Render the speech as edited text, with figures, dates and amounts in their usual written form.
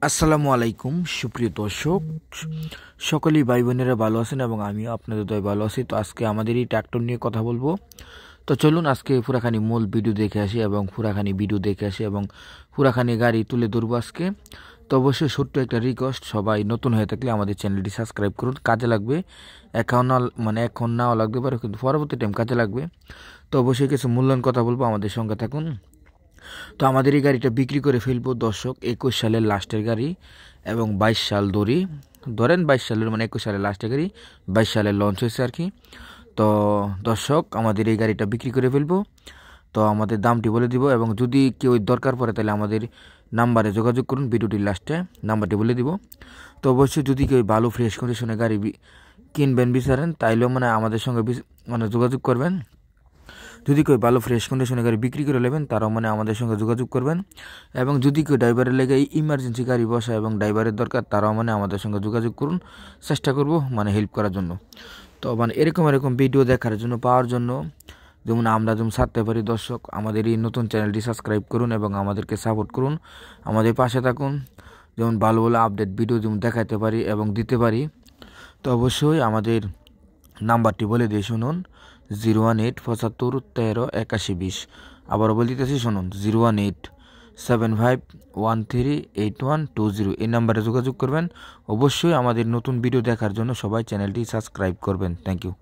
আসসালামু আলাইকুম সুপ্রিয় দর্শক, সকলেই ভাই বোনেরা ভালো আছেন এবং আমিও আপনাদের দয় ভালো আছি। তো আজকে আমাদের এই ট্র্যাক্টর নিয়ে কথা বলবো। তো চলুন আজকে পুরাখানি মূল ভিডিও দেখে আসি এবং পুরাখানি গাড়ি তুলে ধরবো আজকে। তো অবশ্যই ছোট্ট একটা রিকোয়েস্ট, সবাই নতুন হয়ে থাকলে আমাদের চ্যানেলটি সাবস্ক্রাইব করুন, কাজে লাগবে। এখন নাও লাগতে পারে, কিন্তু পরবর্তী টাইম কাজে লাগবে। তো অবশ্যই কিছু মূল্যায়ন কথা বলবো, আমাদের সঙ্গে থাকুন। তো আমাদের এই গাড়িটা বিক্রি করে ফেলবো দর্শক 21 সালের লাস্টের গাড়ি এবং 22 সাল ধরেন 22 সালের 21 সালের লাস্টের গাড়ি, 22 সালে লঞ্চ হয়েছে আর কি। তো দর্শক আমাদের এই গাড়িটা বিক্রি করে ফেলবো। তো আমাদের দামটি বলে দিব এবং যদি কেউ দরকার পড়ে তাহলে আমাদের নাম্বারে যোগাযোগ করুন, ভিডিওটির লাস্টে নাম্বারটি বলে দিব। তো অবশ্যই যদি কেউ ভালো ফ্রেশ কন্ডিশনে গাড়ি কিনবেন বিচারেন তাইলেও আমাদের সঙ্গে যোগাযোগ করবেন। যদি কেউ ভালো ফ্রেশ কন্ডিশনে গাড়ি বিক্রি করে নেবেন তারাও আমাদের সঙ্গে যোগাযোগ করবেন। এবং যদি কেউ ড্রাইভারের লেগে ইমার্জেন্সি গাড়ি বসা এবং ড্রাইভারের দরকার তারাও আমাদের সঙ্গে যোগাযোগ করুন, চেষ্টা করব হেল্প করার জন্য। তো এরকম ভিডিও দেখার জন্য পাওয়ার জন্য আমরা ছাড়তে পারি দর্শক, আমাদের এই নতুন চ্যানেলটি সাবস্ক্রাইব করুন এবং আমাদেরকে সাপোর্ট করুন, আমাদের পাশে থাকুন। ভালো ভালো আপডেট ভিডিও দেখাতে পারি এবং দিতে পারি। তো অবশ্যই আমাদের নাম্বারটি বলে দিয়ে শুনুন, 018 75 13 81 20। আবারও বলে দিতেছি শুনুন, 018 75 13 8120। এই নাম্বারে যোগাযোগ করবেন। অবশ্যই আমাদের নতুন ভিডিও দেখার জন্য সবাই চ্যানেলটি সাবস্ক্রাইব করবেন। Thank you.